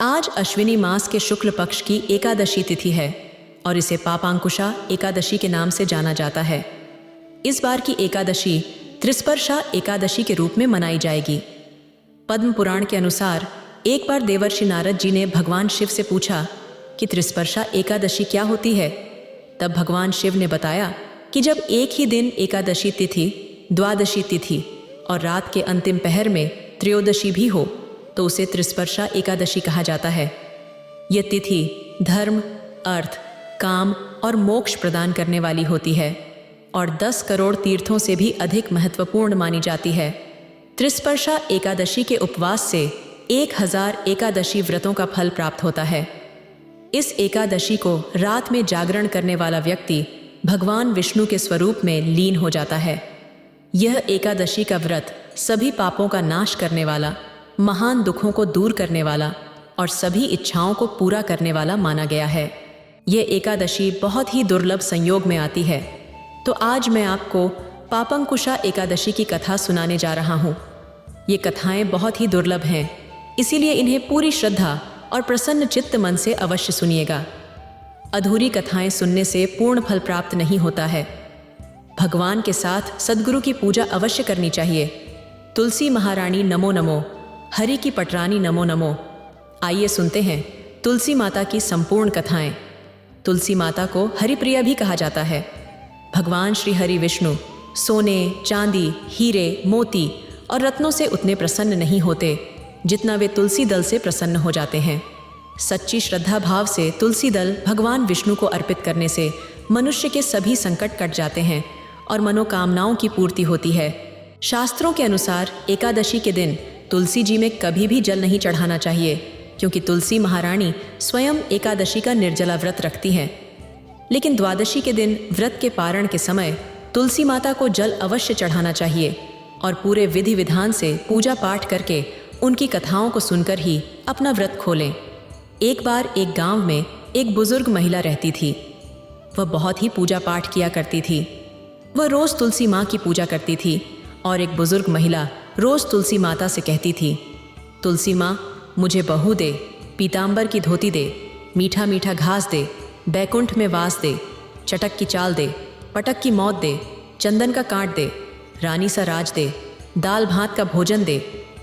आज अश्विनी मास के शुक्ल पक्ष की एकादशी तिथि है और इसे पापांकुशा एकादशी के नाम से जाना जाता है। इस बार की एकादशी त्रिस्पर्शा एकादशी के रूप में मनाई जाएगी। पद्म पुराण के अनुसार एक बार देवर्षि नारद जी ने भगवान शिव से पूछा कि त्रिस्पर्शा एकादशी क्या होती है। तब भगवान शिव ने बताया कि जब एक ही दिन एकादशी तिथि, द्वादशी तिथि और रात के अंतिम पहर में त्रयोदशी भी हो तो उसे त्रिस्पर्शा एकादशी कहा जाता है। यह तिथि धर्म, अर्थ, काम और मोक्ष प्रदान करने वाली होती है और 10 करोड़ तीर्थों से भी अधिक महत्वपूर्ण मानी जाती है। त्रिस्पर्शा एकादशी के उपवास से 1000 एकादशी व्रतों का फल प्राप्त होता है। इस एकादशी को रात में जागरण करने वाला व्यक्ति भगवान विष्णु के स्वरूप में लीन हो जाता है। यह एकादशी का व्रत सभी पापों का नाश करने वाला, महान दुखों को दूर करने वाला और सभी इच्छाओं को पूरा करने वाला माना गया है। यह एकादशी बहुत ही दुर्लभ संयोग में आती है। तो आज मैं आपको पापंकुशा एकादशी की कथा सुनाने जा रहा हूँ। ये कथाएं बहुत ही दुर्लभ हैं, इसीलिए इन्हें पूरी श्रद्धा और प्रसन्न चित्त मन से अवश्य सुनिएगा। अधूरी कथाएं सुनने से पूर्ण फल प्राप्त नहीं होता है। भगवान के साथ सद्गुरु की पूजा अवश्य करनी चाहिए। तुलसी महारानी नमो नमो, हरि की पटरानी नमो नमो। आइए सुनते हैं तुलसी माता की संपूर्ण कथाएं। तुलसी माता को हरिप्रिया भी कहा जाता है। भगवान श्री हरि विष्णु सोने, चांदी, हीरे, मोती और रत्नों से उतने प्रसन्न नहीं होते जितना वे तुलसी दल से प्रसन्न हो जाते हैं। सच्ची श्रद्धा भाव से तुलसी दल भगवान विष्णु को अर्पित करने से मनुष्य के सभी संकट कट जाते हैं और मनोकामनाओं की पूर्ति होती है। शास्त्रों के अनुसार एकादशी के दिन तुलसी जी में कभी भी जल नहीं चढ़ाना चाहिए, क्योंकि तुलसी महारानी स्वयं एकादशी का निर्जला व्रत रखती हैं। लेकिन द्वादशी के दिन व्रत के पारण के समय तुलसी माता को जल अवश्य चढ़ाना चाहिए और पूरे विधि विधान से पूजा पाठ करके उनकी कथाओं को सुनकर ही अपना व्रत खोलें। एक बार एक गांव में एक बुजुर्ग महिला रहती थी। वह बहुत ही पूजा पाठ किया करती थी। वह रोज तुलसी माँ की पूजा करती थी और एक बुजुर्ग महिला रोज तुलसी माता से कहती थी, तुलसी माँ मुझे बहू दे, पीताम्बर की धोती दे, मीठा मीठा घास दे, बैकुंठ में वास दे, चटक की चाल दे, पटक की मौत दे, चंदन का कांट दे, रानी सा राज दे, दाल भात का भोजन दे,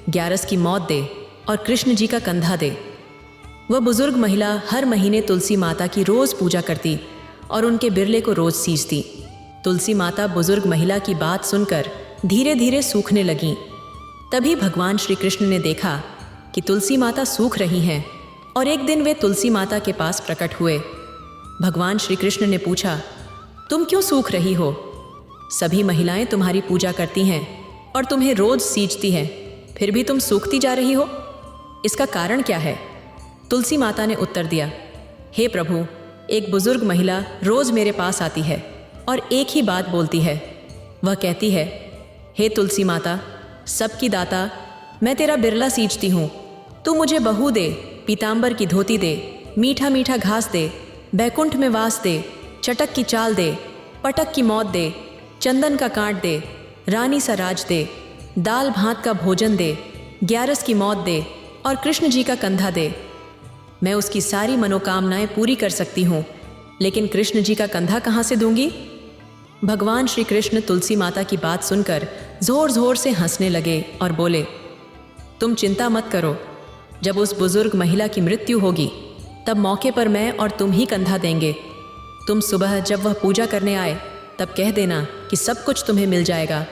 ग्यारस की मौत दे और कृष्ण जी का कंधा दे। वह बुजुर्ग महिला हर महीने तुलसी माता की रोज पूजा करती और उनके बिरले को रोज सींचती। तुलसी माता बुजुर्ग महिला की बात सुनकर धीरे धीरे सूखने लगीं। तभी भगवान श्री कृष्ण ने देखा कि तुलसी माता सूख रही हैं और एक दिन वे तुलसी माता के पास प्रकट हुए। भगवान श्री कृष्ण ने पूछा, तुम क्यों सूख रही हो? सभी महिलाएं तुम्हारी पूजा करती हैं और तुम्हें रोज सींचती हैं, फिर भी तुम सूखती जा रही हो, इसका कारण क्या है? तुलसी माता ने उत्तर दिया, हे प्रभु, एक बुजुर्ग महिला रोज मेरे पास आती है और एक ही बात बोलती है। वह कहती है, हे तुलसी माता, सबकी दाता, मैं तेरा बिरला सींचती हूँ, तू मुझे बहू दे, पीताम्बर की धोती दे, मीठा मीठा घास दे, बैकुंठ में वास दे, चटक की चाल दे, पटक की मौत दे, चंदन का कांट दे, रानी सा राज दे, दाल भात का भोजन दे, ग्यारस की मौत दे और कृष्ण जी का कंधा दे। मैं उसकी सारी मनोकामनाएं पूरी कर सकती हूँ, लेकिन कृष्ण जी का कंधा कहाँ से दूंगी? भगवान श्री कृष्ण तुलसी माता की बात सुनकर जोर जोर से हंसने लगे और बोले, तुम चिंता मत करो, जब उस बुजुर्ग महिला की मृत्यु होगी तब मौके पर मैं और तुम ही कंधा देंगे। तुम सुबह जब वह पूजा करने आए तब कह देना कि सब कुछ तुम्हें मिल जाएगा।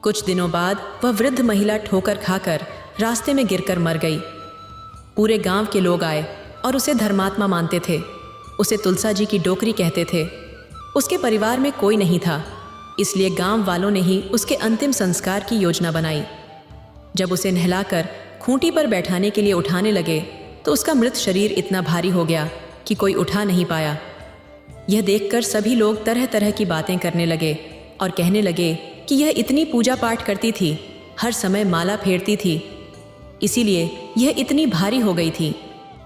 कुछ दिनों बाद वह वृद्ध महिला ठोकर खाकर रास्ते में गिरकर मर गई। पूरे गांव के लोग आए और उसे धर्मात्मा मानते थे। उसे तुलसा जी की डोकरी कहते थे। उसके परिवार में कोई नहीं था, इसलिए गांव वालों ने ही उसके अंतिम संस्कार की योजना बनाई। जब उसे नहलाकर खूंटी पर बैठाने के लिए उठाने लगे तो उसका मृत शरीर इतना भारी हो गया कि कोई उठा नहीं पाया। यह देखकर सभी लोग तरह तरह की बातें करने लगे और कहने लगे कि यह इतनी पूजा पाठ करती थी, हर समय माला फेरती थी, इसीलिए यह इतनी भारी हो गई थी।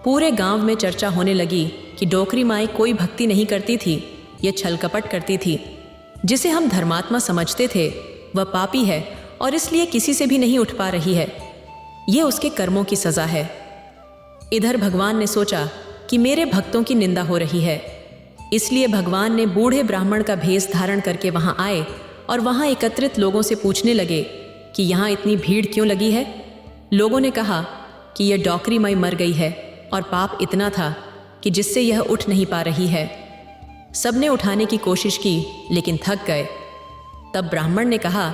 पूरे गांव में चर्चा होने लगी कि डोकरी माई कोई भक्ति नहीं करती थी, यह छल कपट करती थी। जिसे हम धर्मात्मा समझते थे वह पापी है और इसलिए किसी से भी नहीं उठ पा रही है। यह उसके कर्मों की सजा है। इधर भगवान ने सोचा कि मेरे भक्तों की निंदा हो रही है, इसलिए भगवान ने बूढ़े ब्राह्मण का भेष धारण करके वहां आए और वहां एकत्रित लोगों से पूछने लगे कि यहाँ इतनी भीड़ क्यों लगी है। लोगों ने कहा कि यह डॉकरी माई मर गई है और पाप इतना था कि जिससे यह उठ नहीं पा रही है। सबने उठाने की कोशिश की लेकिन थक गए। तब ब्राह्मण ने कहा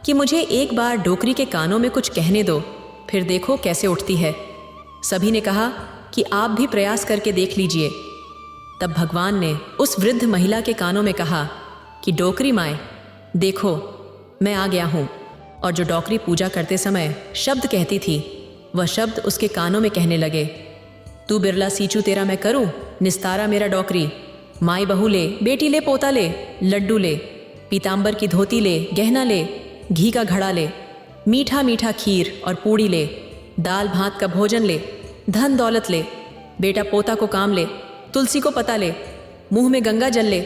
कि मुझे एक बार डोकरी के कानों में कुछ कहने दो, फिर देखो कैसे उठती है। सभी ने कहा कि आप भी प्रयास करके देख लीजिए। तब भगवान ने उस वृद्ध महिला के कानों में कहा कि डोकरी माए, देखो मैं आ गया हूँ। और जो डोकरी पूजा करते समय शब्द कहती थी, वह शब्द उसके कानों में कहने लगे, तू बिरला सींचू तेरा मैं करूँ, निस्तारा मेरा डोकरी, माई बहू ले, बेटी ले, पोता ले, लड्डू ले, पीताम्बर की धोती ले, गहना ले, घी का घड़ा ले, मीठा मीठा खीर और पूड़ी ले, दाल भात का भोजन ले, धन दौलत ले, बेटा पोता को काम ले, तुलसी को पता ले, मुंह में गंगा जल ले,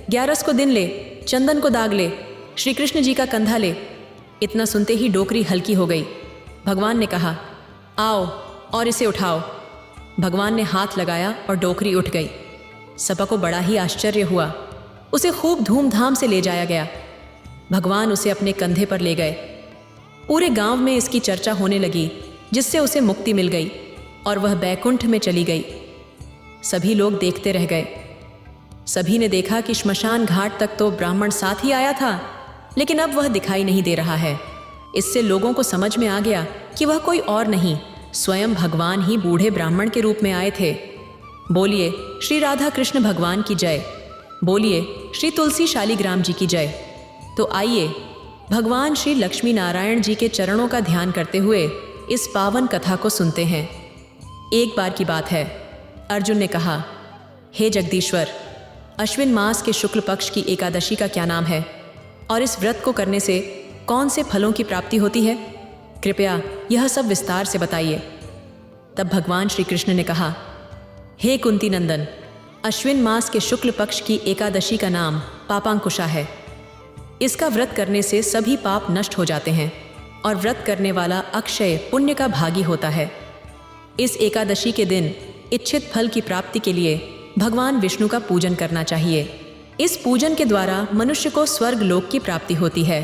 11 को दिन ले, चंदन को दाग ले, श्री कृष्ण जी का कंधा ले। इतना सुनते ही डोकरी हल्की हो गई। भगवान ने कहा, आओ और इसे उठाओ। भगवान ने हाथ लगाया और डोकरी उठ गई। सबा को बड़ा ही आश्चर्य हुआ। उसे खूब धूमधाम से ले जाया गया। भगवान उसे अपने कंधे पर ले गए। पूरे गांव में इसकी चर्चा होने लगी, जिससे उसे मुक्ति मिल गई और वह बैकुंठ में चली गई। सभी लोग देखते रह गए। सभी ने देखा कि श्मशान घाट तक तो ब्राह्मण साथ ही आया था, लेकिन अब वह दिखाई नहीं दे रहा है। इससे लोगों को समझ में आ गया कि वह कोई और नहीं, स्वयं भगवान ही बूढ़े ब्राह्मण के रूप में आए थे। बोलिए श्री राधा कृष्ण भगवान की जय, बोलिए श्री तुलसी शालिग्राम जी की जय। तो आइए भगवान श्री लक्ष्मी नारायण जी के चरणों का ध्यान करते हुए इस पावन कथा को सुनते हैं। एक बार की बात है, अर्जुन ने कहा, हे जगदीश्वर, अश्विन मास के शुक्ल पक्ष की एकादशी का क्या नाम है और इस व्रत को करने से कौन से फलों की प्राप्ति होती है? कृपया यह सब विस्तार से बताइए। तब भगवान श्री कृष्ण ने कहा, हे कुंती नंदन, अश्विन मास के शुक्ल पक्ष की एकादशी का नाम पापांकुशा है। इसका व्रत करने से सभी पाप नष्ट हो जाते हैं और व्रत करने वाला अक्षय पुण्य का भागी होता है। इस एकादशी के दिन इच्छित फल की प्राप्ति के लिए भगवान विष्णु का पूजन करना चाहिए। इस पूजन के द्वारा मनुष्य को स्वर्ग लोक की प्राप्ति होती है।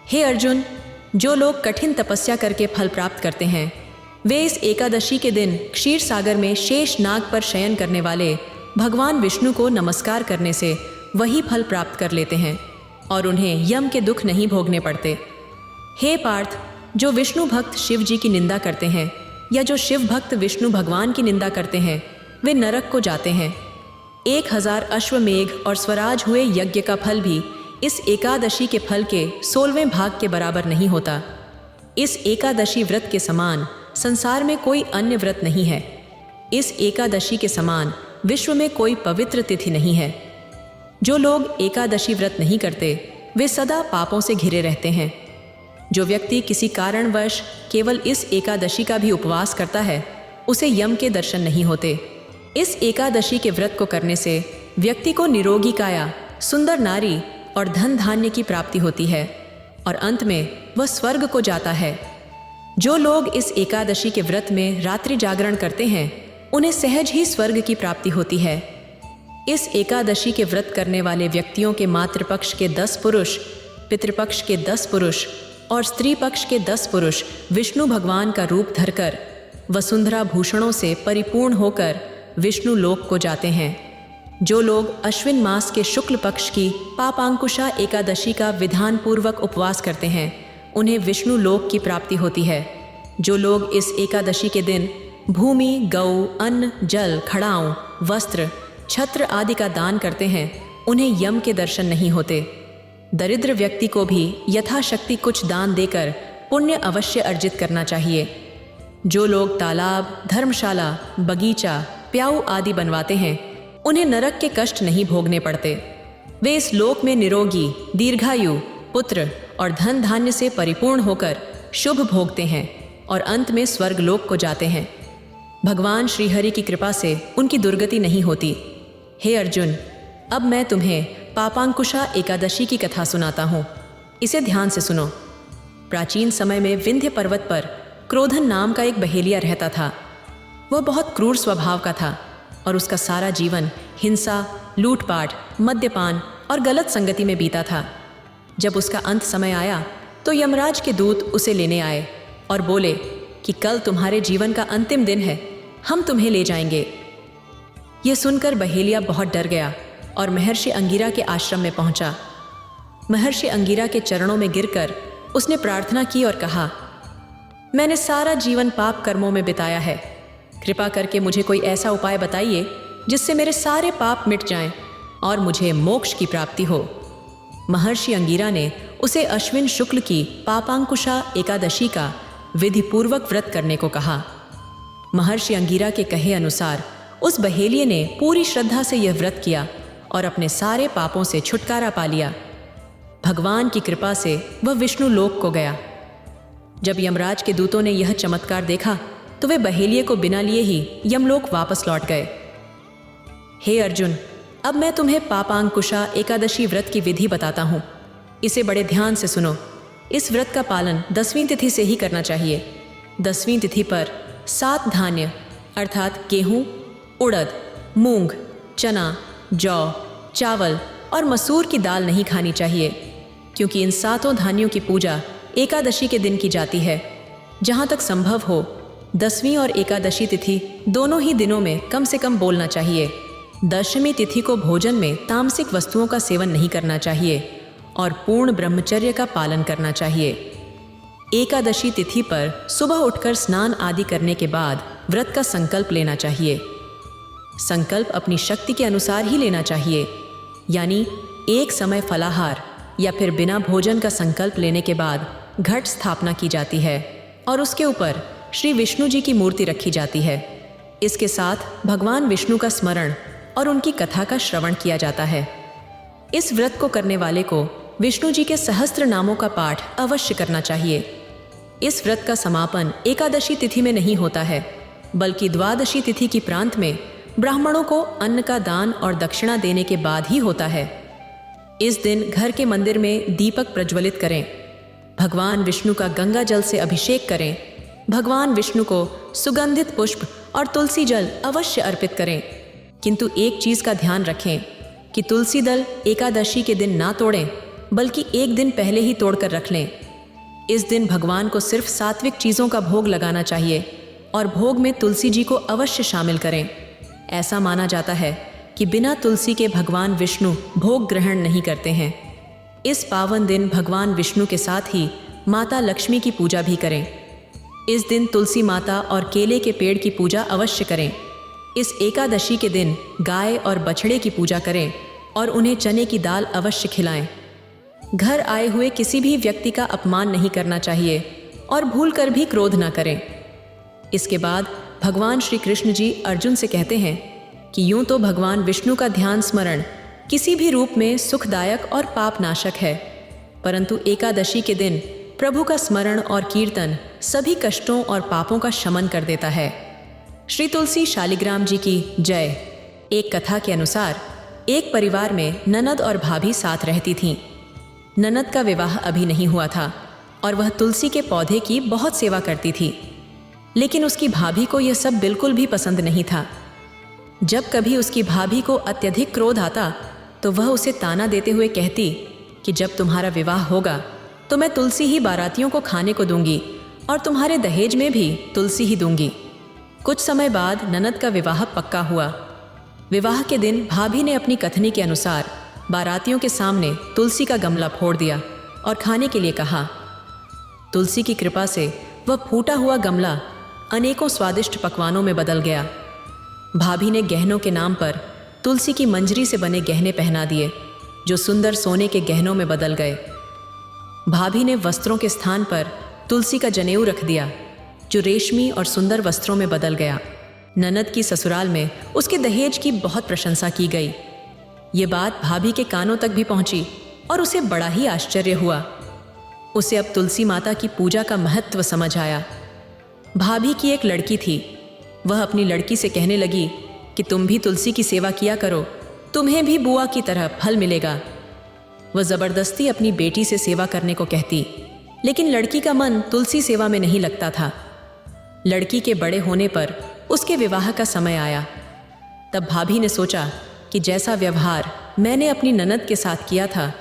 हे अर्जुन, जो लोग कठिन तपस्या करके फल प्राप्त करते हैं, वे इस एकादशी के दिन क्षीर सागर में शेष नाग पर शयन करने वाले भगवान विष्णु को नमस्कार करने से वही फल प्राप्त कर लेते हैं और उन्हें यम के दुख नहीं भोगने पड़ते। हे पार्थ, जो विष्णु भक्त शिव जी की निंदा करते हैं या जो शिव भक्त विष्णु भगवान की निंदा करते हैं, वे नरक को जाते हैं। 1000 अश्वमेघ और स्वराज हुए यज्ञ का फल भी इस एकादशी के फल के 16वें भाग के बराबर नहीं होता। इस एकादशी व्रत के समान संसार में कोई अन्य व्रत नहीं है। इस एकादशी के समान विश्व में कोई पवित्र तिथि नहीं है। जो लोग एकादशी व्रत नहीं करते, वे सदा पापों से घिरे रहते हैं। जो व्यक्ति किसी कारणवश केवल इस एकादशी का भी उपवास करता है, उसे यम के दर्शन नहीं होते। इस एकादशी के व्रत को करने से व्यक्ति को निरोगी काया, सुंदर नारी और धन धान्य की प्राप्ति होती है और अंत में वह स्वर्ग को जाता है। जो लोग इस एकादशी के व्रत में रात्रि जागरण करते हैं, उन्हें सहज ही स्वर्ग की प्राप्ति होती है। इस एकादशी के व्रत करने वाले व्यक्तियों के मातृपक्ष के 10 पुरुष, पितृपक्ष के 10 पुरुष और स्त्री पक्ष के 10 पुरुष विष्णु भगवान का रूप धरकर वसुंधरा भूषणों से परिपूर्ण होकर विष्णु लोक को जाते हैं। जो लोग अश्विन मास के शुक्ल पक्ष की पापांकुशा एकादशी का विधान पूर्वक उपवास करते हैं, उन्हें विष्णु लोक की प्राप्ति होती है। जो लोग इस एकादशी के दिन भूमि, गौ, अन्न, जल, खड़ाऊं, वस्त्र, छत्र आदि का दान करते हैं, उन्हें यम के दर्शन नहीं होते। दरिद्र व्यक्ति को भी यथाशक्ति कुछ दान देकर पुण्य अवश्य अर्जित करना चाहिए। जो लोग तालाब, धर्मशाला, बगीचा, प्याऊ आदि बनवाते हैं, उन्हें नरक के कष्ट नहीं भोगने पड़ते। वे इस लोक में निरोगी, दीर्घायु, पुत्र और धन धान्य से परिपूर्ण होकर शुभ भोगते हैं और अंत में स्वर्ग लोक को जाते हैं। भगवान श्रीहरि की कृपा से उनकी दुर्गति नहीं होती। हे अर्जुन, अब मैं तुम्हें पापांकुशा एकादशी की कथा सुनाता हूँ। इसे ध्यान से सुनो। प्राचीन समय में विंध्य पर्वत पर क्रोधन नाम का एक बहेलिया रहता था। वह बहुत क्रूर स्वभाव का था और उसका सारा जीवन हिंसा, लूटपाट, मद्यपान और गलत संगति में बीता था। जब उसका अंत समय आया तो यमराज के दूत उसे लेने आए और बोले कि कल तुम्हारे जीवन का अंतिम दिन है, हम तुम्हें ले जाएंगे। यह सुनकर बहेलिया बहुत डर गया और महर्षि अंगिरा के आश्रम में पहुंचा। महर्षि अंगिरा के चरणों में गिरकर उसने प्रार्थना की और कहा, मैंने सारा जीवन पाप कर्मों में बिताया है, कृपा करके मुझे कोई ऐसा उपाय बताइए जिससे मेरे सारे पाप मिट जाएं और मुझे मोक्ष की प्राप्ति हो। महर्षि अंगिरा ने उसे अश्विन शुक्ल की पापांकुशा एकादशी का विधिपूर्वक व्रत करने को कहा। महर्षि अंगिरा के कहे अनुसार उस बहेलिये ने पूरी श्रद्धा से यह व्रत किया और अपने सारे पापों से छुटकारा पा लिया। भगवान की कृपा से वह विष्णु लोक को गया। जब यमराज के दूतों ने यह चमत्कार देखा तो वे बहेलिये को बिना लिए ही यमलोक वापस लौट गए। हे अर्जुन, अब मैं तुम्हें पापांकुशा एकादशी व्रत की विधि बताता हूँ। इसे बड़े ध्यान से सुनो। इस व्रत का पालन 10वीं तिथि से ही करना चाहिए। 10वीं तिथि पर 7 धान्य अर्थात गेहूँ, उड़द, मूंग, चना, जौ, चावल और मसूर की दाल नहीं खानी चाहिए, क्योंकि इन 7 धान्यों की पूजा एकादशी के दिन की जाती है। जहाँ तक संभव हो 10वीं और एकादशी तिथि दोनों ही दिनों में कम से कम बोलना चाहिए। दशमी तिथि को भोजन में तामसिक वस्तुओं का सेवन नहीं करना चाहिए और पूर्ण ब्रह्मचर्य का पालन करना चाहिए। एकादशी तिथि पर सुबह उठकर स्नान आदि करने के बाद व्रत का संकल्प लेना चाहिए। संकल्प अपनी शक्ति के अनुसार ही लेना चाहिए, यानी एक समय फलाहार या फिर बिना भोजन का संकल्प लेने के बाद घट स्थापना की जाती है और उसके ऊपर श्री विष्णु जी की मूर्ति रखी जाती है। इसके साथ भगवान विष्णु का स्मरण और उनकी कथा का श्रवण किया जाता है। इस व्रत को करने वाले को विष्णु जी के सहस्त्र नामों का पाठ अवश्य करना चाहिए। इस व्रत का समापन एकादशी तिथि में नहीं होता है, बल्कि द्वादशी तिथि की प्रांत में ब्राह्मणों को अन्न का दान और दक्षिणा देने के बाद ही होता है। इस दिन घर के मंदिर में दीपक प्रज्वलित करें, भगवान विष्णु का गंगा जल से अभिषेक करें, भगवान विष्णु को सुगंधित पुष्प और तुलसी जल अवश्य अर्पित करें। किंतु एक चीज का ध्यान रखें कि तुलसी दल एकादशी के दिन ना तोड़ें, बल्कि एक दिन पहले ही तोड़कर रख लें। इस दिन भगवान को सिर्फ सात्विक चीज़ों का भोग लगाना चाहिए और भोग में तुलसी जी को अवश्य शामिल करें। ऐसा माना जाता है कि बिना तुलसी के भगवान विष्णु भोग ग्रहण नहीं करते हैं। इस पावन दिन भगवान विष्णु के साथ ही माता लक्ष्मी की पूजा भी करें। इस दिन तुलसी माता और केले के पेड़ की पूजा अवश्य करें। इस एकादशी के दिन गाय और बछड़े की पूजा करें और उन्हें चने की दाल अवश्य खिलाएं। घर आए हुए किसी भी व्यक्ति का अपमान नहीं करना चाहिए और भूलकर भी क्रोध न करें। इसके बाद भगवान श्री कृष्ण जी अर्जुन से कहते हैं कि यूं तो भगवान विष्णु का ध्यान स्मरण किसी भी रूप में सुखदायक और पाप नाशक है, परंतु एकादशी के दिन प्रभु का स्मरण और कीर्तन सभी कष्टों और पापों का शमन कर देता है। श्री तुलसी शालिग्राम जी की जय। एक कथा के अनुसार एक परिवार में ननद और भाभी साथ रहती थीं। ननद का विवाह अभी नहीं हुआ था और वह तुलसी के पौधे की बहुत सेवा करती थी, लेकिन उसकी भाभी को यह सब बिल्कुल भी पसंद नहीं था। जब कभी उसकी भाभी को अत्यधिक क्रोध आता तो वह उसे ताना देते हुए कहती कि जब तुम्हारा विवाह होगा तो मैं तुलसी ही बारातियों को खाने को दूंगी और तुम्हारे दहेज में भी तुलसी ही दूंगी। कुछ समय बाद ननद का विवाह पक्का हुआ। विवाह के दिन भाभी ने अपनी कथनी के अनुसार बारातियों के सामने तुलसी का गमला फोड़ दिया और खाने के लिए कहा। तुलसी की कृपा से वह फूटा हुआ गमला अनेकों स्वादिष्ट पकवानों में बदल गया। भाभी ने गहनों के नाम पर तुलसी की मंजरी से बने गहने पहना दिए, जो सुंदर सोने के गहनों में बदल गए। भाभी ने वस्त्रों के स्थान पर तुलसी का जनेऊ रख दिया, जो रेशमी और सुंदर वस्त्रों में बदल गया। ननद की ससुराल में उसके दहेज की बहुत प्रशंसा की गई। ये बात भाभी के कानों तक भी पहुंची और उसे बड़ा ही आश्चर्य हुआ। उसे अब तुलसी माता की पूजा का महत्व समझ आया। भाभी की एक लड़की थी। वह अपनी लड़की से कहने लगी कि तुम भी तुलसी की सेवा किया करो, तुम्हें भी बुआ की तरह फल मिलेगा। वह जबरदस्ती अपनी बेटी से सेवा करने को कहती, लेकिन लड़की का मन तुलसी सेवा में नहीं लगता था। लड़की के बड़े होने पर उसके विवाह का समय आया। तब भाभी ने सोचा कि जैसा व्यवहार मैंने अपनी ननद के साथ किया था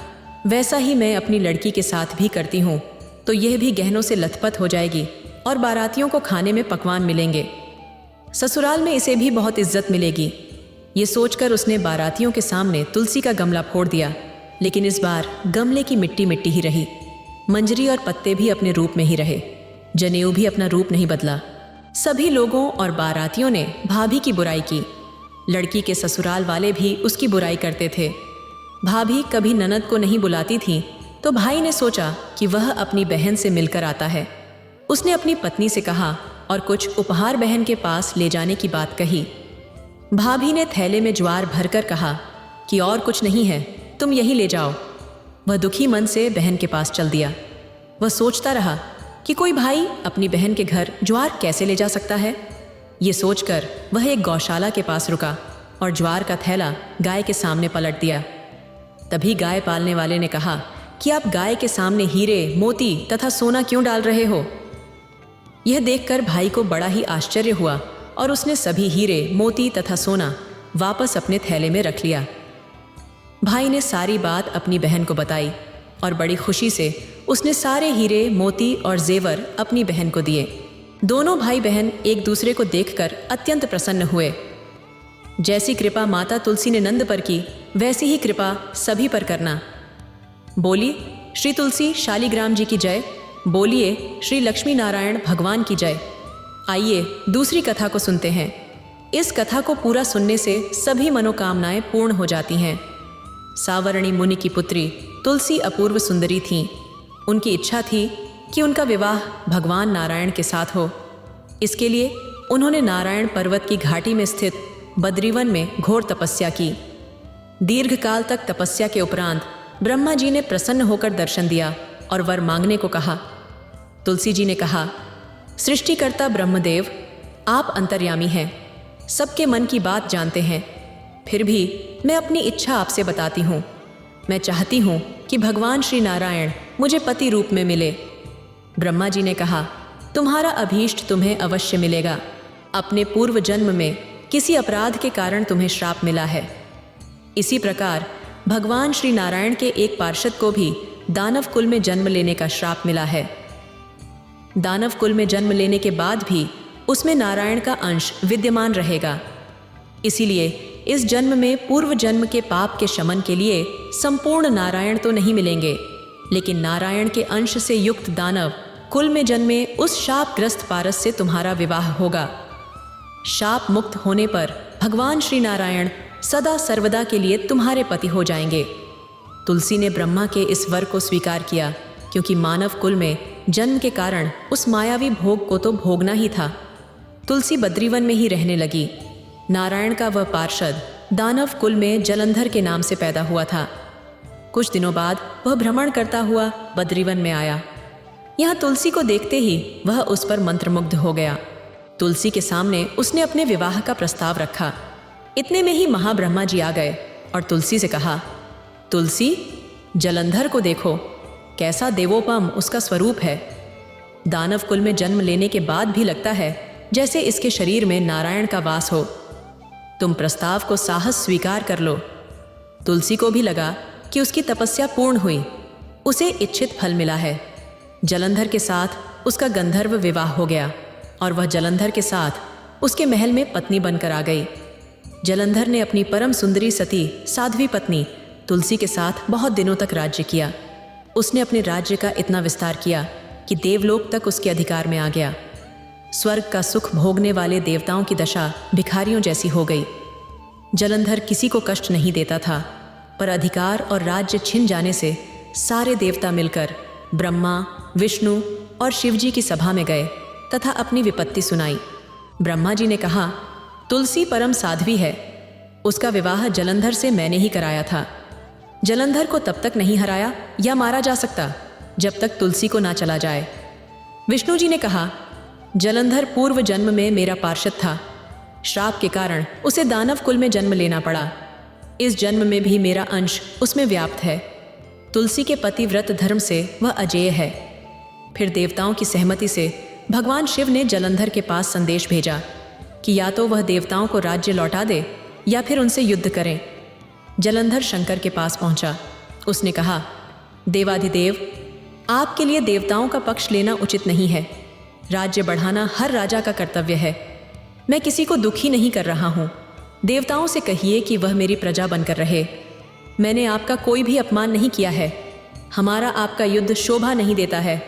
वैसा ही मैं अपनी लड़की के साथ भी करती हूँ, तो यह भी गहनों से लथपथ हो जाएगी और बारातियों को खाने में पकवान मिलेंगे। ससुराल में इसे भी बहुत इज्जत मिलेगी। ये सोचकर उसने बारातियों के सामने तुलसी का गमला फोड़ दिया, लेकिन इस बार गमले की मिट्टी मिट्टी ही रही। मंजरी और पत्ते भी अपने रूप में ही रहे, जनेऊ भी अपना रूप नहीं बदला। सभी लोगों और बारातियों ने भाभी की बुराई की। लड़की के ससुराल वाले भी उसकी बुराई करते थे। भाभी कभी ननद को नहीं बुलाती थी, तो भाई ने सोचा कि वह अपनी बहन से मिलकर आता है। उसने अपनी पत्नी से कहा और कुछ उपहार बहन के पास ले जाने की बात कही। भाभी ने थैले में ज्वार भरकर कहा कि और कुछ नहीं है, तुम यही ले जाओ। वह दुखी मन से बहन के पास चल दिया। वह सोचता रहा कि कोई भाई अपनी बहन के घर ज्वार कैसे ले जा सकता है। ये सोचकर वह एक गौशाला के पास रुका और ज्वार का थैला गाय के सामने पलट दिया। तभी गाय पालने वाले ने कहा कि आप गाय के सामने हीरे, मोती तथा सोना क्यों डाल रहे हो। यह देखकर भाई को बड़ा ही आश्चर्य हुआ और उसने सभी हीरे, मोती तथा सोना वापस अपने थैले में रख लिया। भाई ने सारी बात अपनी बहन को बताई और बड़ी खुशी से उसने सारे हीरे, मोती और जेवर अपनी बहन को दिए। दोनों भाई बहन एक दूसरे को देखकर अत्यंत प्रसन्न हुए। जैसी कृपा माता तुलसी ने नंद पर की, वैसी ही कृपा सभी पर करना। बोली श्री तुलसी शालिग्राम जी की जय। बोलिए श्री लक्ष्मी नारायण भगवान की जय। आइए दूसरी कथा को सुनते हैं। इस कथा को पूरा सुनने से सभी मनोकामनाएं पूर्ण हो जाती हैं। सावरणी मुनि की पुत्री तुलसी अपूर्व सुंदरी थीं। उनकी इच्छा थी कि उनका विवाह भगवान नारायण के साथ हो। इसके लिए उन्होंने नारायण पर्वत की घाटी में स्थित बद्रीवन में घोर तपस्या की। दीर्घकाल तक तपस्या के उपरांत ब्रह्मा जी ने प्रसन्न होकर दर्शन दिया और वर मांगने को कहा। तुलसी जी ने कहा, सृष्टिकर्ता ब्रह्मदेव, आप अंतर्यामी हैं, सबके मन की बात जानते हैं। फिर भी मैं अपनी इच्छा आपसे बताती हूँ। मैं चाहती हूँ कि भगवान श्री नारायण मुझे पति रूप में मिले। ब्रह्मा जी ने कहा, तुम्हारा अभीष्ट तुम्हें अवश्य मिलेगा। अपने पूर्व जन्म में किसी अपराध के कारण तुम्हें श्राप मिला है। इसी प्रकार भगवान श्री नारायण के एक पार्षद को भी दानव कुल में जन्म लेने का श्राप मिला है। दानव कुल में जन्म लेने के बाद भी उसमें नारायण का अंश विद्यमान रहेगा। इसीलिए इस जन्म में पूर्व जन्म के पाप के शमन के लिए संपूर्ण नारायण तो नहीं मिलेंगे, लेकिन नारायण के अंश से युक्त दानव कुल में जन्मे उस शापग्रस्त पारस से तुम्हारा विवाह होगा। शाप मुक्त होने पर भगवान श्री नारायण सदा सर्वदा के लिए तुम्हारे पति हो जाएंगे। तुलसी ने ब्रह्मा के इस वर को स्वीकार किया, क्योंकि मानव कुल में जन्म के कारण उस मायावी भोग को तो भोगना ही था। तुलसी बद्रीवन में ही रहने लगी। नारायण का वह पार्षद दानव कुल में जलंधर के नाम से पैदा हुआ था। कुछ दिनों बाद वह भ्रमण करता हुआ बद्रीवन में आया। यहाँ तुलसी को देखते ही वह उस पर मंत्रमुग्ध हो गया। तुलसी के सामने उसने अपने विवाह का प्रस्ताव रखा। इतने में ही महाब्रह्मा जी आ गए और तुलसी से कहा, तुलसी, जलंधर को देखो, कैसा देवोपम उसका स्वरूप है। दानव कुल में जन्म लेने के बाद भी लगता है जैसे इसके शरीर में नारायण का वास हो। तुम प्रस्ताव को साहस स्वीकार कर लो। तुलसी को भी लगा कि उसकी तपस्या पूर्ण हुई, उसे इच्छित फल मिला है। जलंधर के साथ उसका गंधर्व विवाह हो गया और वह जलंधर के साथ उसके महल में पत्नी बनकर आ गई। जलंधर ने अपनी परम सुंदरी सती साध्वी पत्नी तुलसी के साथ बहुत दिनों तक राज्य किया। उसने अपने राज्य का इतना विस्तार किया कि देवलोक तक उसके अधिकार में आ गया। स्वर्ग का सुख भोगने वाले देवताओं की दशा भिखारियों जैसी हो गई। जलंधर किसी को कष्ट नहीं देता था, पर अधिकार और राज्य छिन जाने से सारे देवता मिलकर ब्रह्मा, विष्णु और शिवजी की सभा में गए तथा अपनी विपत्ति सुनाई। ब्रह्मा जी ने कहा, तुलसी परम साध्वी है, उसका विवाह जलंधर से मैंने ही कराया था। जलंधर को तब तक नहीं हराया या मारा जा सकता जब तक तुलसी को ना चला जाए। विष्णु जी ने कहा, जलंधर पूर्व जन्म में मेरा पार्षद था। श्राप के कारण उसे दानव कुल में जन्म लेना पड़ा। इस जन्म में भी मेरा अंश उसमें व्याप्त है। तुलसी के पति व्रत धर्म से वह अजेय है। फिर देवताओं की सहमति से भगवान शिव ने जलंधर के पास संदेश भेजा कि या तो वह देवताओं को राज्य लौटा दे या फिर उनसे युद्ध करें। जलंधर शंकर के पास पहुंचा। उसने कहा, देवाधिदेव, आपके लिए देवताओं का पक्ष लेना उचित नहीं है। राज्य बढ़ाना हर राजा का कर्तव्य है। मैं किसी को दुखी नहीं कर रहा हूँ। देवताओं से कहिए कि वह मेरी प्रजा बनकर रहे। मैंने आपका कोई भी अपमान नहीं किया है। हमारा आपका युद्ध शोभा नहीं देता है।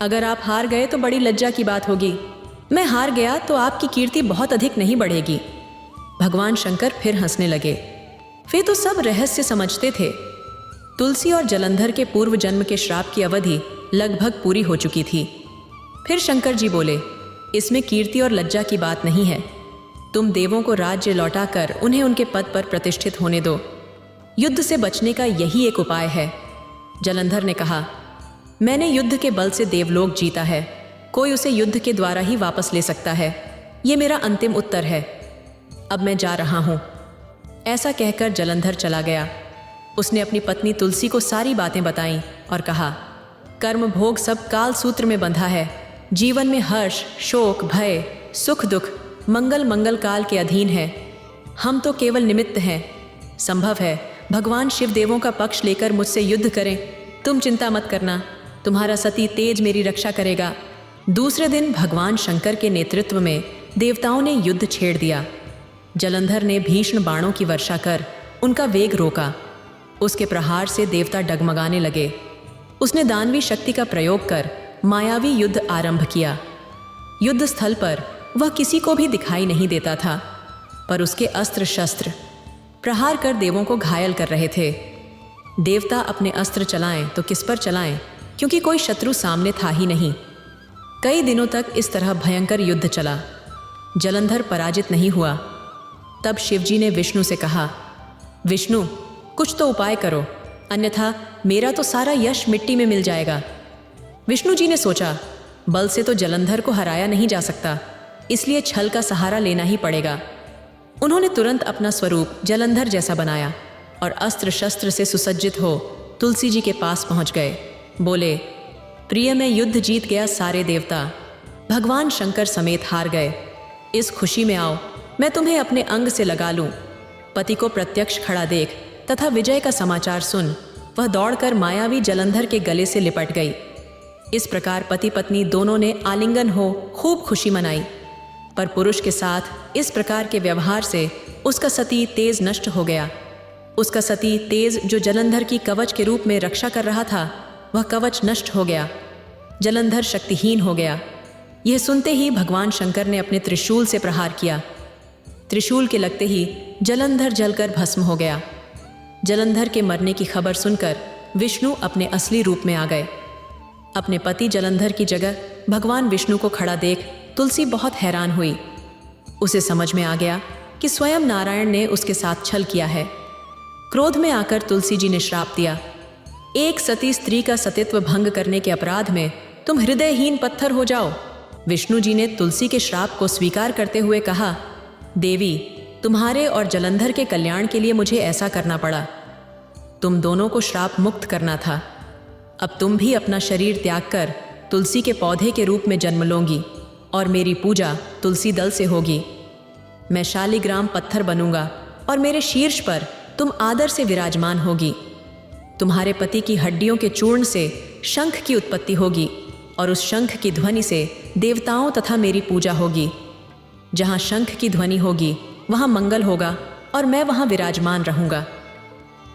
अगर आप हार गए तो बड़ी लज्जा की बात होगी। मैं हार गया तो आपकी कीर्ति बहुत अधिक नहीं बढ़ेगी। भगवान शंकर फिर हंसने लगे। वे तो सब रहस्य समझते थे। तुलसी और जलंधर के पूर्व जन्म के श्राप की अवधि लगभग पूरी हो चुकी थी। फिर शंकर जी बोले, इसमें कीर्ति और लज्जा की बात नहीं है। तुम देवों को राज्य लौटाकर उन्हें उनके पद पर प्रतिष्ठित होने दो। युद्ध से बचने का यही एक उपाय है। जलंधर ने कहा, मैंने युद्ध के बल से देवलोक जीता है। कोई उसे युद्ध के द्वारा ही वापस ले सकता है। ये मेरा अंतिम उत्तर है। अब मैं जा रहा हूँ। ऐसा कहकर जलंधर चला गया। उसने अपनी पत्नी तुलसी को सारी बातें बताईं और कहा, कर्म भोग सब काल सूत्र में बंधा है। जीवन में हर्ष, शोक, भय, सुख, दुख, मंगल काल के अधीन है। हम तो केवल निमित्त हैं। संभव है भगवान शिव देवों का पक्ष लेकर मुझसे युद्ध करें। तुम चिंता मत करना, तुम्हारा सती तेज मेरी रक्षा करेगा। दूसरे दिन भगवान शंकर के नेतृत्व में देवताओं ने युद्ध छेड़ दिया। जलंधर ने भीषण बाणों की वर्षा कर उनका वेग रोका। उसके प्रहार से देवता डगमगाने लगे। उसने दानवी शक्ति का प्रयोग कर मायावी युद्ध आरंभ किया। युद्ध स्थल पर वह किसी को भी दिखाई नहीं देता था, पर उसके अस्त्र शस्त्र प्रहार कर देवों को घायल कर रहे थे। देवता अपने अस्त्र चलाएं तो किस पर चलाएं, क्योंकि कोई शत्रु सामने था ही नहीं। कई दिनों तक इस तरह भयंकर युद्ध चला। जलंधर पराजित नहीं हुआ। तब शिवजी ने विष्णु से कहा, विष्णु, कुछ तो उपाय करो, अन्यथा मेरा तो सारा यश मिट्टी में मिल जाएगा। विष्णु जी ने सोचा, बल से तो जलंधर को हराया नहीं जा सकता, इसलिए छल का सहारा लेना ही पड़ेगा। उन्होंने तुरंत अपना स्वरूप जलंधर जैसा बनाया और अस्त्र शस्त्र से सुसज्जित हो तुलसी जी के पास पहुंच गए। बोले, प्रिय, मैं युद्ध जीत गया। सारे देवता भगवान शंकर समेत हार गए। इस खुशी में आओ, मैं तुम्हें अपने अंग से लगा लूं। पति को प्रत्यक्ष खड़ा देख तथा विजय का समाचार सुन वह दौड़कर मायावी जलंधर के गले से लिपट गई। इस प्रकार पति पत्नी दोनों ने आलिंगन हो खूब खुशी मनाई। पर पुरुष के साथ इस प्रकार के व्यवहार से उसका सती तेज नष्ट हो गया। उसका सती तेज जो जलंधर की कवच के रूप में रक्षा कर रहा था, वह कवच नष्ट हो गया। जलंधर शक्तिहीन हो गया। यह सुनते ही भगवान शंकर ने अपने त्रिशूल से प्रहार किया। त्रिशूल के लगते ही जलंधर जलकर भस्म हो गया। जलंधर के मरने की खबर सुनकर विष्णु अपने असली रूप में आ गए। अपने पति जलंधर की जगह भगवान विष्णु को खड़ा देख तुलसी बहुत हैरान हुई। उसे समझ में आ गया कि स्वयं नारायण ने उसके साथ छल किया है। क्रोध में आकर तुलसी जी ने श्राप दिया, एक सती स्त्री का सतीत्व भंग करने के अपराध में तुम हृदयहीन पत्थर हो जाओ। विष्णु जी ने तुलसी के श्राप को स्वीकार करते हुए कहा, देवी, तुम्हारे और जलंधर के कल्याण के लिए मुझे ऐसा करना पड़ा। तुम दोनों को श्राप मुक्त करना था। अब तुम भी अपना शरीर त्याग कर तुलसी के पौधे के रूप में जन्म लोगी और मेरी पूजा तुलसी दल से होगी। मैं शालिग्राम पत्थर बनूंगा और मेरे शीर्ष पर तुम आदर से विराजमान होगी। तुम्हारे पति की हड्डियों के चूर्ण से शंख की उत्पत्ति होगी और उस शंख की ध्वनि से देवताओं तथा मेरी पूजा होगी। जहाँ शंख की ध्वनि होगी वहाँ मंगल होगा और मैं वहाँ विराजमान रहूँगा।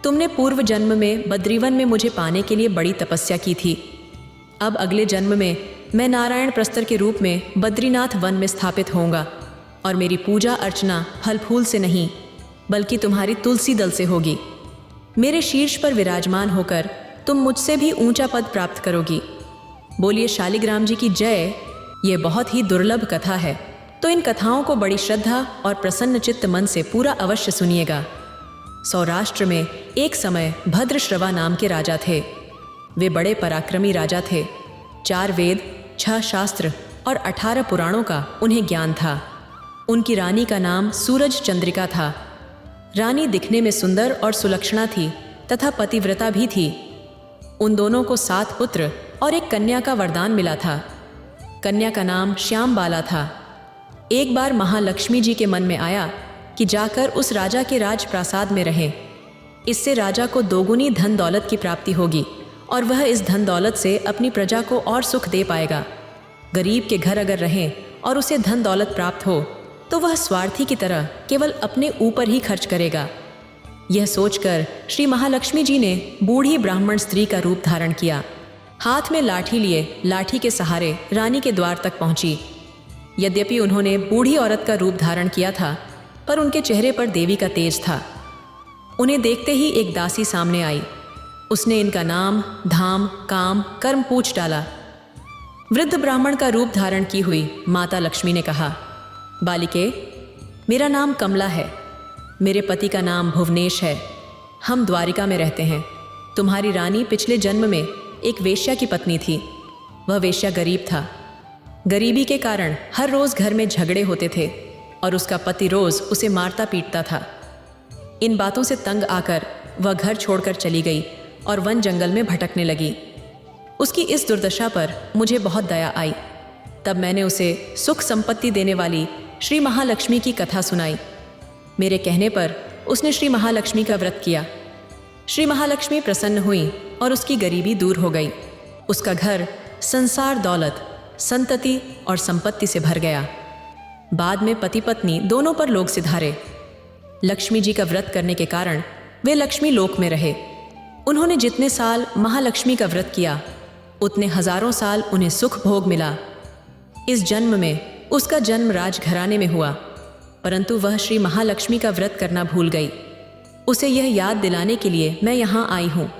तुमने पूर्व जन्म में बद्रीवन में मुझे पाने के लिए बड़ी तपस्या की थी। अब अगले जन्म में मैं नारायण प्रस्तर के रूप में बद्रीनाथ वन में स्थापित होऊंगा और मेरी पूजा अर्चना फल फूल से नहीं बल्कि तुम्हारी तुलसी दल से होगी। मेरे शीर्ष पर विराजमान होकर तुम मुझसे भी ऊंचा पद प्राप्त करोगी। बोलिए शालिग्राम जी की जय। ये बहुत ही दुर्लभ कथा है, तो इन कथाओं को बड़ी श्रद्धा और प्रसन्न चित्त मन से पूरा अवश्य सुनिएगा। सौराष्ट्र में एक समय भद्रश्रवा नाम के राजा थे। वे बड़े पराक्रमी राजा थे। 4 वेद, 6 शास्त्र और 18 पुराणों का उन्हें ज्ञान था। उनकी रानी का नाम सूरज चंद्रिका था। रानी दिखने में सुंदर और सुलक्षणा थी तथा पतिव्रता भी थी। उन दोनों को 7 पुत्र और एक कन्या का वरदान मिला था। कन्या का नाम श्यामबाला था। एक बार महालक्ष्मी जी के मन में आया कि जाकर उस राजा के राज प्रासाद में रहें। इससे राजा को दोगुनी धन दौलत की प्राप्ति होगी और वह इस धन दौलत से अपनी प्रजा को और सुख दे पाएगा। गरीब के घर अगर रहें और उसे धन दौलत प्राप्त हो तो वह स्वार्थी की तरह केवल अपने ऊपर ही खर्च करेगा। यह सोचकर श्री महालक्ष्मी जी ने बूढ़ी ब्राह्मण स्त्री का रूप धारण किया। हाथ में लाठी लिए लाठी के सहारे रानी के द्वार तक पहुंची। यद्यपि उन्होंने बूढ़ी औरत का रूप धारण किया था, पर उनके चेहरे पर देवी का तेज था। उन्हें देखते ही एक दासी सामने आई। उसने इनका नाम, धाम, काम, कर्म पूछ डाला। वृद्ध ब्राह्मण का रूप धारण की हुई माता लक्ष्मी ने कहा, बालिके, मेरा नाम कमला है। मेरे पति का नाम भुवनेश है। हम द्वारिका में रहते हैं। तुम्हारी रानी पिछले जन्म में एक वेश्या की पत्नी थी। वह वेश्या गरीब था। गरीबी के कारण हर रोज घर में झगड़े होते थे और उसका पति रोज उसे मारता पीटता था। इन बातों से तंग आकर वह घर छोड़कर चली गई और वन जंगल में भटकने लगी। उसकी इस दुर्दशा पर मुझे बहुत दया आई। तब मैंने उसे सुख संपत्ति देने वाली श्री महालक्ष्मी की कथा सुनाई। मेरे कहने पर उसने श्री महालक्ष्मी का व्रत किया। श्री महालक्ष्मी प्रसन्न हुई और उसकी गरीबी दूर हो गई। उसका घर संसार, दौलत, संतति और संपत्ति से भर गया। बाद में पति पत्नी दोनों पर लोग सिधारे। लक्ष्मी जी का व्रत करने के कारण वे लक्ष्मी लोक में रहे। उन्होंने जितने साल महालक्ष्मी का व्रत किया उतने हजारों साल उन्हें सुख भोग मिला। इस जन्म में उसका जन्म राजघराने में हुआ, परंतु वह श्री महालक्ष्मी का व्रत करना भूल गई। उसे यह याद दिलाने के लिए मैं यहाँ आई हूँ।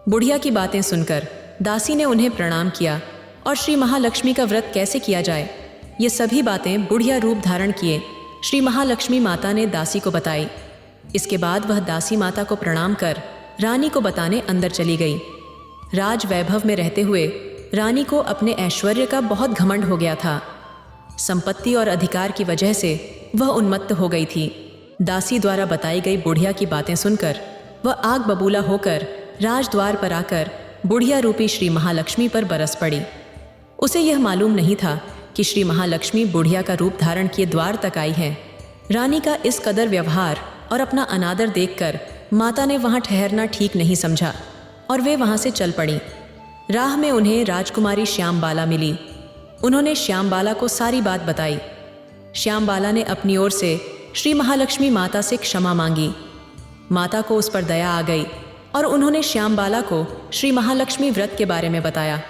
बुढ़िया की बातें सुनकर दासी ने उन्हें प्रणाम किया और श्री महालक्ष्मी का व्रत कैसे किया जाए ये सभी बातें बुढ़िया रूप धारण किए श्री महालक्ष्मी माता ने दासी को बताई। इसके बाद वह दासी माता को प्रणाम कर रानी को बताने अंदर चली गई। राज वैभव में रहते हुए रानी को अपने ऐश्वर्य का बहुत घमंड हो गया था। संपत्ति और अधिकार की वजह से वह उन्मत्त हो गई थी। दासी द्वारा बताई गई बुढ़िया की बातें सुनकर वह आग बबूला होकर राजद्वार पर आकर बुढ़िया रूपी श्री महालक्ष्मी पर बरस पड़ी। उसे यह मालूम नहीं था कि श्री महालक्ष्मी बुढ़िया का रूप धारण किए द्वार तक आई है। रानी का इस कदर व्यवहार और अपना अनादर देखकर माता ने वहां ठहरना ठीक नहीं समझा और वे वहां से चल पड़ी। राह में उन्हें राजकुमारी श्यामबाला मिली। उन्होंने श्यामबाला को सारी बात बताई। श्यामबाला ने अपनी ओर से श्री महालक्ष्मी माता से क्षमा मांगी। माता को उस पर दया आ गई और उन्होंने श्यामबाला को श्री महालक्ष्मी व्रत के बारे में बताया।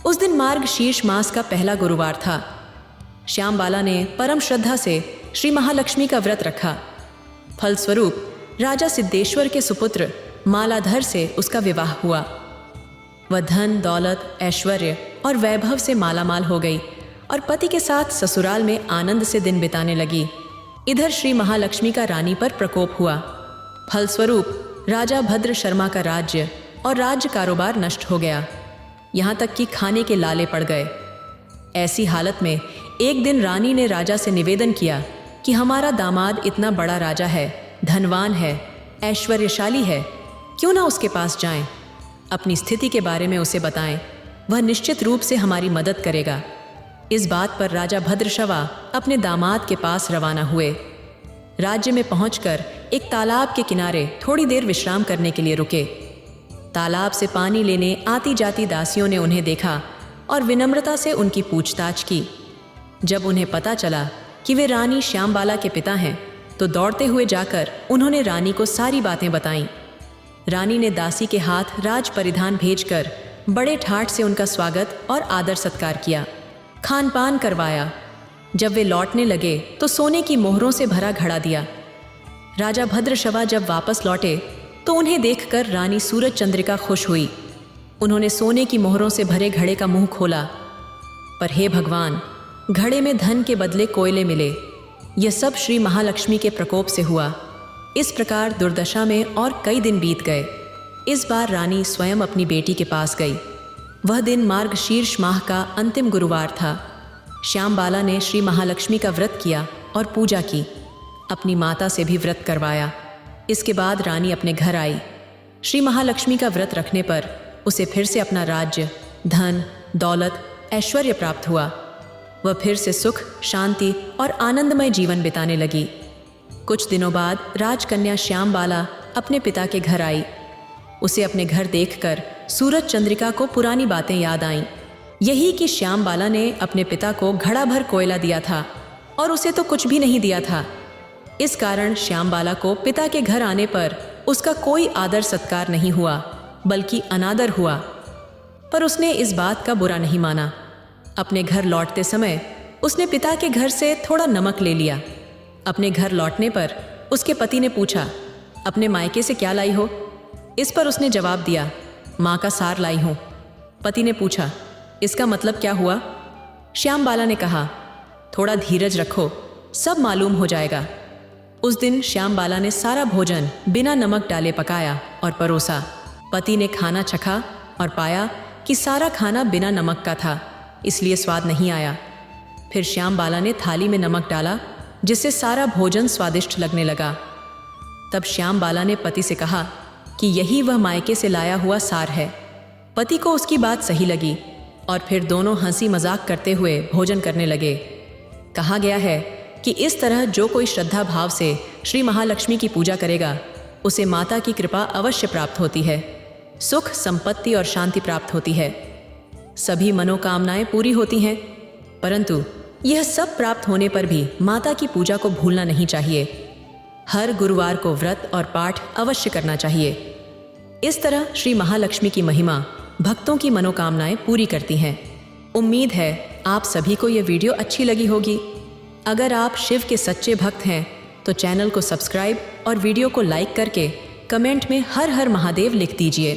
उस दिन मार्ग शीर्ष मास का पहला गुरुवार था। श्यामबाला ने परम श्रद्धा से श्री महालक्ष्मी का व्रत रखा। फलस्वरूप राजा सिद्धेश्वर के सुपुत्र मालाधर से उसका विवाह हुआ। वह धन, दौलत, ऐश्वर्य और वैभव से मालामाल हो गई और पति के साथ ससुराल में आनंद से दिन बिताने लगी। इधर श्री महालक्ष्मी का रानी पर प्रकोप हुआ। फलस्वरूप राजा भद्र शर्मा का राज्य और राज्य कारोबार नष्ट हो गया। यहाँ तक कि खाने के लाले पड़ गए। ऐसी हालत में एक दिन रानी ने राजा से निवेदन किया कि हमारा दामाद इतना बड़ा राजा है, धनवान है, ऐश्वर्यशाली है, क्यों ना उसके पास जाएं, अपनी स्थिति के बारे में उसे बताएं, वह निश्चित रूप से हमारी मदद करेगा। इस बात पर राजा भद्रशवा अपने दामाद के पास रवाना हुए। राज्य में पहुंचकर एक तालाब के किनारे थोड़ी देर विश्राम करने के लिए रुके। तालाब से पानी लेने आती जाती दासियों ने उन्हें देखा और विनम्रता से उनकी पूछताछ की। जब उन्हें पता चला कि वे रानी श्यामबाला के पिता हैं, तो दौड़ते हुए जाकर उन्होंने रानी को सारी बातें बताईं। रानी ने दासी के हाथ राज परिधान भेजकर बड़े ठाठ से उनका स्वागत और आदर सत्कार किया, खान पान करवाया। जब वे लौटने लगे तो सोने की मोहरों से भरा घड़ा दिया। राजा भद्रशवा जब वापस लौटे तो उन्हें देखकर रानी सूरज चंद्रिका खुश हुई। उन्होंने सोने की मोहरों से भरे घड़े का मुंह खोला, पर हे भगवान, घड़े में धन के बदले कोयले मिले। यह सब श्री महालक्ष्मी के प्रकोप से हुआ। इस प्रकार दुर्दशा में और कई दिन बीत गए। इस बार रानी स्वयं अपनी बेटी के पास गई। वह दिन मार्ग शीर्ष माह का अंतिम गुरुवार था। श्यामबाला ने श्री महालक्ष्मी का व्रत किया और पूजा की। अपनी माता से भी व्रत करवाया। इसके बाद रानी अपने घर आई। श्री महालक्ष्मी का व्रत रखने पर उसे फिर से अपना राज्य, धन, दौलत ऐश्वर्य प्राप्त हुआ। वह फिर से सुख, शांति और आनंदमय जीवन बिताने लगी। कुछ दिनों बाद राजकन्या श्यामबाला अपने पिता के घर आई। उसे अपने घर देखकर सूरज चंद्रिका को पुरानी बातें याद आईं। यही कि श्यामबाला ने अपने पिता को घड़ा भर कोयला दिया था और उसे तो कुछ भी नहीं दिया था। इस कारण श्यामबाला को पिता के घर आने पर उसका कोई आदर सत्कार नहीं हुआ, बल्कि अनादर हुआ। पर उसने इस बात का बुरा नहीं माना। अपने घर लौटते समय उसने पिता के घर से थोड़ा नमक ले लिया। अपने घर लौटने पर उसके पति ने पूछा, अपने मायके से क्या लाई हो? इस पर उसने जवाब दिया, माँ का सार लाई हूँ। पति ने पूछा, इसका मतलब क्या हुआ? श्यामबाला ने कहा, थोड़ा धीरज रखो, सब मालूम हो जाएगा। उस दिन श्यामबाला ने सारा भोजन बिना नमक डाले पकाया और परोसा। पति ने खाना चखा और पाया कि सारा खाना बिना नमक का था, इसलिए स्वाद नहीं आया। फिर श्यामबाला ने थाली में नमक डाला, जिससे सारा भोजन स्वादिष्ट लगने लगा। तब श्यामबाला ने पति से कहा कि यही वह मायके से लाया हुआ सार है। पति को उसकी बात सही लगी और फिर दोनों हंसी मजाक करते हुए भोजन करने लगे। कहा गया है कि इस तरह जो कोई श्रद्धा भाव से श्री महालक्ष्मी की पूजा करेगा, उसे माता की कृपा अवश्य प्राप्त होती है। सुख, संपत्ति और शांति प्राप्त होती है। सभी मनोकामनाएं पूरी होती हैं, परंतु यह सब प्राप्त होने पर भी माता की पूजा को भूलना नहीं चाहिए। हर गुरुवार को व्रत और पाठ अवश्य करना चाहिए। इस तरह श्री महालक्ष्मी की महिमा भक्तों की मनोकामनाएं पूरी करती हैं। उम्मीद है आप सभी को यह वीडियो अच्छी लगी होगी। अगर आप शिव के सच्चे भक्त हैं तो चैनल को सब्सक्राइब और वीडियो को लाइक करके कमेंट में हर हर महादेव लिख दीजिए।